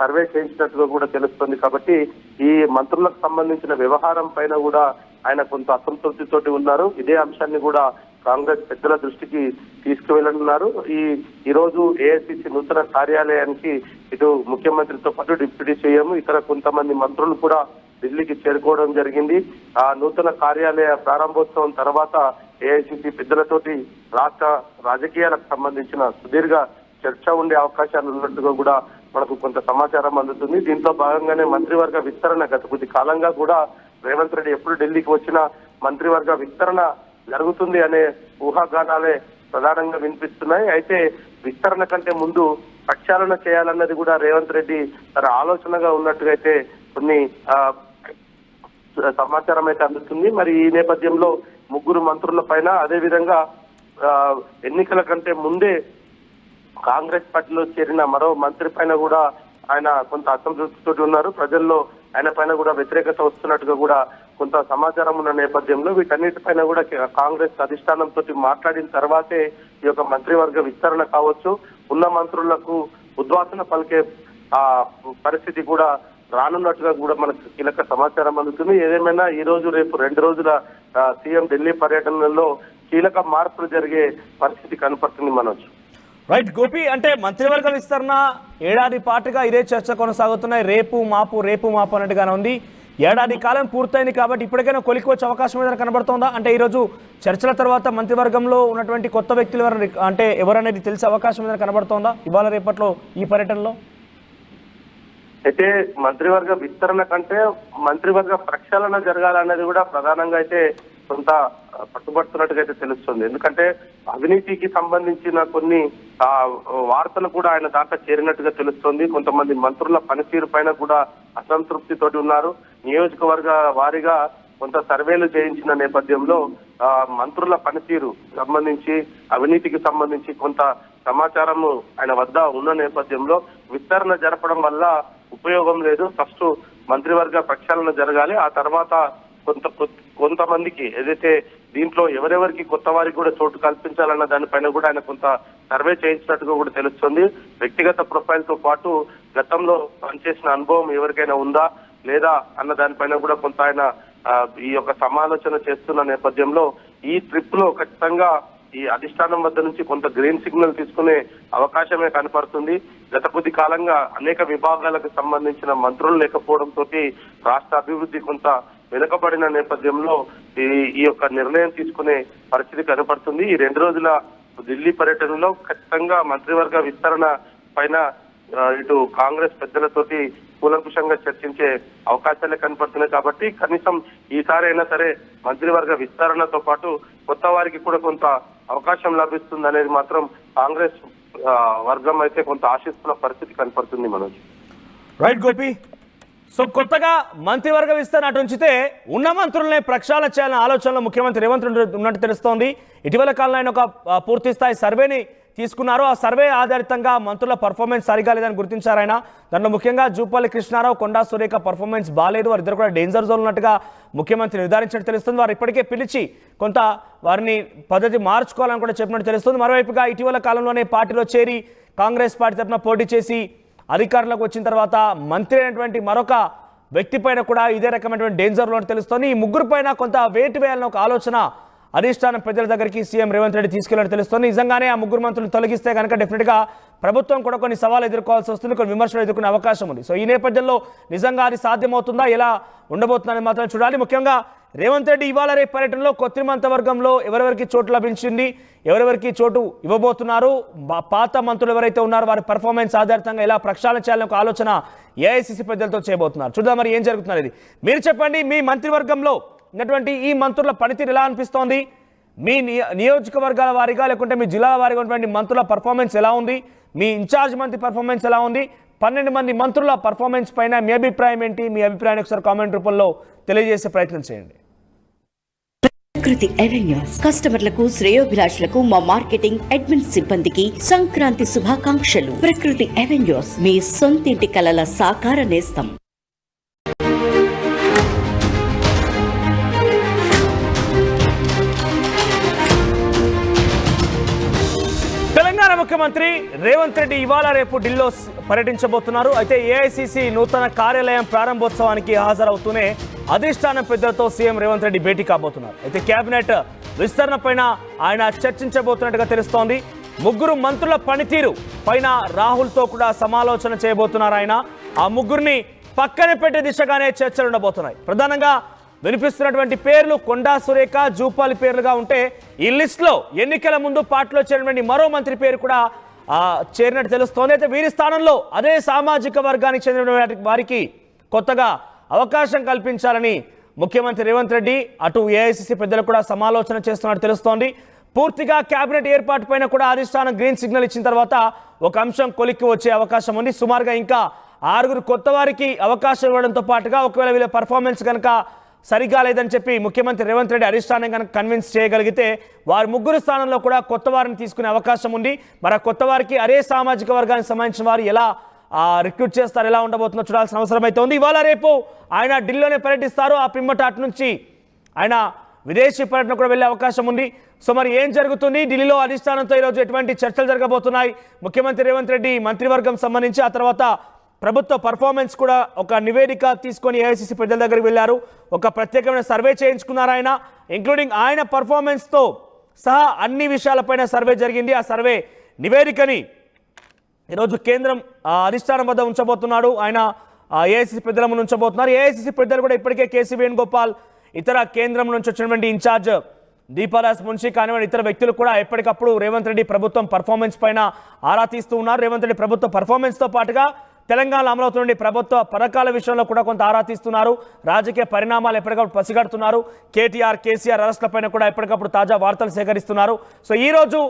Survey చేయించినట్టుగా కూడా తెలుస్తుంది. కాబట్టి ఈ మంత్రులకు సంబంధించిన వ్యవహారం పైన కూడా ఆయన కొంత అసంతృప్తితోటి ఉన్నారు. ఇదే అంశాన్ని కూడా కాంగ్రెస్ పెద్దల దృష్టికి తీసుకువెళ్ళనున్నారు. ఈ రోజు ఏఐసిసి నూతన కార్యాలయానికి ఇటు ముఖ్యమంత్రితో పాటు డిప్యూటీ సీఎం ఇతర కొంతమంది మంత్రులు కూడా ఢిల్లీకి చేరుకోవడం జరిగింది. ఆ నూతన కార్యాలయ ప్రారంభోత్సవం తర్వాత ఏఐసిసి పెద్దలతోటి రాష్ట్ర రాజకీయాలకు సంబంధించిన సుదీర్ఘ చర్చ ఉండే అవకాశాలు ఉన్నట్టుగా కూడా మనకు కొంత సమాచారం అందుతుంది. దీంట్లో భాగంగానే మంత్రివర్గ విస్తరణ గత కొద్ది కాలంగా కూడా రేవంత్ రెడ్డి ఎప్పుడు ఢిల్లీకి వచ్చినా మంత్రివర్గ విస్తరణ జరుగుతుంది అనే ఊహాగానాలే ప్రధానంగా వినిపిస్తున్నాయి. అయితే విస్తరణ కంటే ముందు ప్రక్షాళన చేయాలన్నది కూడా రేవంత్ రెడ్డి తన ఆలోచనగా ఉన్నట్టుగా అయితే కొన్ని సమాచారం అయితే అందుతుంది. మరి ఈ నేపథ్యంలో ముగ్గురు మంత్రుల పైన అదేవిధంగా ఎన్నికల కంటే ముందే కాంగ్రెస్ పార్టీలో చేరిన మరో మంత్రి పైన కూడా ఆయన కొంత అసంతృప్తితో ఉన్నారు. ప్రజల్లో ఆయన పైన కూడా వ్యతిరేకత వస్తున్నట్టుగా కూడా కొంత సమాచారం ఉన్న నేపథ్యంలో వీటన్నిటిపైన కూడా కాంగ్రెస్ అధిష్టానంతో మాట్లాడిన తర్వాతే ఈ యొక్క మంత్రివర్గ విస్తరణ కావచ్చు, ఉన్న మంత్రులకు ఉద్వాసన పలికే పరిస్థితి కూడా రానున్నట్టుగా కూడా మనకు కీలక సమాచారం అందుతుంది. ఏదేమైనా ఈ రోజు రేపు 2 రోజుల సీఎం ఢిల్లీ పర్యటనలో కీలక మార్పులు జరిగే పరిస్థితి కనపడుతుంది. మనోజ్. రైట్ గోపి, అంటే మంత్రివర్గ విస్తరణ ఏడాది పాటుగా ఇదే చర్చ కొనసాగుతున్నాయి. రేపు మాపు అన్నట్టుగానే ఉంది. ఏడాది కాలం పూర్తయింది కాబట్టి ఇప్పటికైనా కొలికి వచ్చే అవకాశం ఏదైనా కనబడుతోందా? అంటే ఈరోజు చర్చల తర్వాత మంత్రివర్గంలో ఉన్నటువంటి కొత్త వ్యక్తులు అంటే ఎవరనేది తెలిసే అవకాశం ఏదైనా కనబడుతోందా ఇవాళ రేపట్లో ఈ పర్యటనలో? అయితే మంత్రివర్గ విస్తరణ కంటే మంత్రివర్గ ప్రక్షాళన జరగాలన్నది కూడా ప్రధానంగా అయితే కొంత పట్టుబడుతున్నట్టుగా అయితే తెలుస్తుంది. ఎందుకంటే అవినీతికి సంబంధించిన కొన్ని వార్తలు కూడా ఆయన దాకా చేరినట్టుగా తెలుస్తుంది. కొంతమంది మంత్రుల పనితీరు పైన కూడా అసంతృప్తితోటి ఉన్నారు. నియోజకవర్గ వారీగా కొంత సర్వేలు చేయించిన నేపథ్యంలో మంత్రుల పనితీరు సంబంధించి అవినీతికి సంబంధించి కొంత సమాచారము ఆయన వద్ద ఉన్న నేపథ్యంలో విస్తరణ జరపడం వల్ల ఉపయోగం లేదు. ఫస్ట్ మంత్రివర్గ ప్రక్షాళన జరగాలి. ఆ తర్వాత కొంతమందికి ఏదైతే దీంట్లో ఎవరెవరికి కొత్త వారికి కూడా చోటు కల్పించాలన్న దానిపైన కూడా ఆయన కొంత సర్వే చేయించినట్టుగా కూడా తెలుస్తుంది. వ్యక్తిగత ప్రొఫైల్ తో పాటు గతంలో పనిచేసిన అనుభవం ఎవరికైనా ఉందా లేదా అన్న దానిపైన కూడా కొంత ఆయన ఈ యొక్క సమాలోచన చేస్తున్న నేపథ్యంలో ఈ ట్రిప్ లో ఖచ్చితంగా ఈ అధిష్టానం వద్ద నుంచి కొంత గ్రీన్ సిగ్నల్ తీసుకునే అవకాశమే కనపడుతుంది. గత కొద్ది కాలంగా అనేక విభాగాలకు సంబంధించిన మంత్రులు లేకపోవడంతో రాష్ట్ర అభివృద్ధి కొంత వెనుకబడిన నేపథ్యంలో ఈ యొక్క నిర్ణయం తీసుకునే పరిస్థితి కనపడుతుంది. ఈ 2 రోజుల ఢిల్లీ పర్యటనలో ఖచ్చితంగా మంత్రివర్గ విస్తరణ పైన ఇటు కాంగ్రెస్ పెద్దలతోటి కూలంకుషంగా చర్చించే అవకాశాలే కనపడుతున్నాయి. కాబట్టి కనీసం ఈసారి అయినా సరే మంత్రివర్గ విస్తరణతో పాటు కొత్త వారికి కూడా కొంత అవకాశం లభిస్తుంది అనేది మాత్రం కాంగ్రెస్ వర్గం అయితే కొంత ఆశిస్తున్న పరిస్థితి కనపడుతుంది. మనోజ్. రైట్ గోపి, సో కొత్తగా మంత్రివర్గ విస్తరణ అటు ఉంచితే ఉన్న మంత్రులనే ప్రక్షాళన చేయాలనే ఆలోచనలో ముఖ్యమంత్రి రేవంత్ రెడ్డి ఉన్నట్టు తెలుస్తోంది. ఇటీవల కాలంలో ఆయన ఒక పూర్తి స్థాయి సర్వేని తీసుకున్నారు. ఆ సర్వే ఆధారితంగా మంత్రుల పర్ఫార్మెన్స్ సరిగా లేదని గుర్తించారు ఆయన. దాంట్లో ముఖ్యంగా జూపల్లి కృష్ణారావు, కొండా సురేఖ పర్ఫార్మెన్స్ బాగాలేదు, వారిద్దరు కూడా డేంజర్ జోన్ ఉన్నట్టుగా ముఖ్యమంత్రి నిర్ధారించినట్టు తెలుస్తుంది. వారు ఇప్పటికే పిలిచి కొంత వారిని పద్ధతి మార్చుకోవాలని కూడా చెప్పినట్టు తెలుస్తుంది. మరోవైపుగా ఇటీవల కాలంలోనే పార్టీలో చేరి కాంగ్రెస్ పార్టీ తరఫున పోటీ చేసి అధికారంలోకి వచ్చిన తర్వాత మంత్రి అయినటువంటి మరొక వ్యక్తి పైన కూడా ఇదే రకమైనటువంటి డేంజర్ లో తెలుస్తోంది. ఈ ముగ్గురు పైన కొంత వేటు వేయాలని ఒక ఆలోచన అధిష్టానం ప్రజల దగ్గరికి సీఎం రేవంత్ రెడ్డి తీసుకెళ్లాలని తెలుస్తోంది. నిజంగానే ఆ ముగ్గురు మంత్రులు తొలగిస్తే కనుక డెఫినెట్గా ప్రభుత్వం కూడా కొన్ని సవాలు ఎదుర్కోవాల్సి వస్తుంది, కొన్ని విమర్శలు ఎదుర్కొనే అవకాశం ఉంది. సో ఈ నేపథ్యంలో నిజంగా అది సాధ్యమవుతుందా, ఎలా ఉండబోతుందని మాత్రం చూడాలి. ముఖ్యంగా రేవంత్ రెడ్డి ఇవాళ రేపు పర్యటనలో కొత్త మంత్రివర్గంలో ఎవరెవరికి చోటు లభించింది, ఎవరెవరికి చోటు ఇవ్వబోతున్నారు, పాత మంత్రులు ఎవరైతే ఉన్నారో వారి పర్ఫార్మెన్స్ ఆధారితంగా ఎలా ప్రక్షాళన చేయాలని ఒక ఆలోచన ఏఐసిసి పెద్దలతో చేయబోతున్నారు. చూద్దాం మరి ఏం జరుగుతున్నది. మీరు చెప్పండి, మీ మంత్రివర్గంలో ఉన్నటువంటి ఈ మంత్రుల పనితీరు ఎలా అనిపిస్తోంది? మీ నియోజకవర్గాల వారీగా లేకుంటే మీ జిల్లాల వారీగా ఉన్నటువంటి మంత్రుల పర్ఫార్మెన్స్ ఎలా ఉంది? మీ ఇన్ఛార్జ్ మంత్రి పర్ఫార్మెన్స్ ఎలా ఉంది? 12 మంది మంత్రుల పర్ఫార్మెన్స్ పైన మీ అభిప్రాయం ఏంటి? మీ అభిప్రాయాన్ని ఒకసారి కామెంట్ రూపంలో తెలియజేసే ప్రయత్నం చేయండి. ప్రకృతి అవెన్యూస్ కస్టమర్లకు, శ్రేయోభిలాషులకు, మా మార్కెటింగ్ అడ్మిన్ సిబ్బందికి సంక్రాంతి శుభాకాంక్షలు. ప్రకృతి అవెన్యూస్ మీ సొంతింటి కలల సాకార నేస్తం. ముఖ్యమంత్రి రేవంత్ రెడ్డి ఇవాళ రేపు ఢిల్లీలో పర్యటించబోతున్నారు. అయితే ఏఐసిసి నూతన కార్యాలయం ప్రారంభోత్సవానికి హాజరవుతూనే అధిష్టానం పెద్దలతో సీఎం రేవంత్ రెడ్డి భేటీ కాబోతున్నారు. అయితే కేబినెట్ విస్తరణ పైన ఆయన చర్చించబోతున్నట్టుగా తెలుస్తోంది. ముగ్గురు మంత్రుల పనితీరు పైన రాహుల్తో కూడా సమాలోచన చేయబోతున్నారు ఆయన. ఆ ముగ్గురిని పక్కన పెట్టే దిశగానే చర్చలు ఉండబోతున్నాయి. ప్రధానంగా వినిపిస్తున్నటువంటి పేర్లు కొండా సురేఖ, జూపాలి పేర్లుగా ఉంటే ఈ లిస్టులో ఎన్నికల ముందు పార్టీలో చేరినటువంటి మరో మంత్రి పేరు కూడా చేరినట్టు తెలుస్తోంది. అయితే వీరి స్థానంలో అదే సామాజిక వర్గానికి చెందిన వారికి కొత్తగా అవకాశం కల్పించాలని ముఖ్యమంత్రి రేవంత్ రెడ్డి అటు ఏఐసిసి పెద్దలు కూడా సమాలోచన చేస్తున్నట్టు తెలుస్తోంది. పూర్తిగా కేబినెట్ ఏర్పాటు పైన కూడా అధిష్టానం గ్రీన్ సిగ్నల్ ఇచ్చిన తర్వాత ఒక అంశం కొలిక్కి వచ్చే అవకాశం ఉంది. సుమారుగా ఇంకా 6 కొత్త వారికి అవకాశం ఇవ్వడంతో పాటుగా ఒకవేళ వీళ్ళ పర్ఫార్మెన్స్ కనుక సరిగా లేదని చెప్పి ముఖ్యమంత్రి రేవంత్ రెడ్డి అధిష్టానం కనుక కన్విన్స్ చేయగలిగితే వారి ముగ్గురు స్థానంలో కూడా కొత్త వారిని తీసుకునే అవకాశం ఉంది. మరి ఆ కొత్త వారికి అదే సామాజిక వర్గానికి సంబంధించిన వారు ఎలా రిక్రూట్ చేస్తారు, ఎలా ఉండబోతుందో చూడాల్సిన అవసరం అయితే ఉంది. ఇవాళ రేపు ఆయన ఢిల్లీలోనే పర్యటిస్తారు. ఆ పిమ్మట అటు నుంచి ఆయన విదేశీ పర్యటన కూడా వెళ్ళే అవకాశం ఉంది. సో మరి ఏం జరుగుతుంది ఢిల్లీలో అధిష్టానంతో ఈరోజు ఎటువంటి చర్చలు జరగబోతున్నాయి? ముఖ్యమంత్రి రేవంత్ రెడ్డి మంత్రివర్గం సంబంధించి ఆ తర్వాత ప్రభుత్వ పర్ఫార్మెన్స్ కూడా ఒక నివేదిక తీసుకొని ఏఐసిసి పెద్దల దగ్గరికి వెళ్ళారు. ఒక ప్రత్యేకమైన సర్వే చేయించుకున్నారు ఆయన, ఇంక్లూడింగ్ ఆయన పర్ఫార్మెన్స్తో సహా అన్ని విషయాలపైన సర్వే జరిగింది. ఆ సర్వే నివేదికని ఈరోజు కేంద్రం అధిష్టానం వద్ద ఉంచబోతున్నాడు. ఆయన ఏఐసిసి పెద్దల ముందు ఉంచబోతున్నారు. ఏఐసిసి పెద్దలు కూడా ఇప్పటికే కేసీ వేణుగోపాల్, ఇతర కేంద్రం నుంచి వచ్చినటువంటి ఇన్ఛార్జ్ దీపాదాస్ మున్షి కానివ్వండి, ఇతర వ్యక్తులు కూడా ఎప్పటికప్పుడు రేవంత్ రెడ్డి ప్రభుత్వం పర్ఫార్మెన్స్ పైన ఆరా తీస్తూ ఉన్నారు. రేవంత్ రెడ్డి ప్రభుత్వ పర్ఫార్మెన్స్తో పాటుగా తెలంగాణలో అమలవుతున్న ప్రభుత్వ పథకాల విషయంలో కూడా కొంత ఆరా తీస్తున్నారు. రాజకీయ పరిణామాలు ఎప్పటికప్పుడు పసిగడుతున్నారు. కేటీఆర్, కేసీఆర్ అరెస్టుల పైన కూడా ఎప్పటికప్పుడు తాజా వార్తలు సేకరిస్తున్నారు. సో ఈరోజు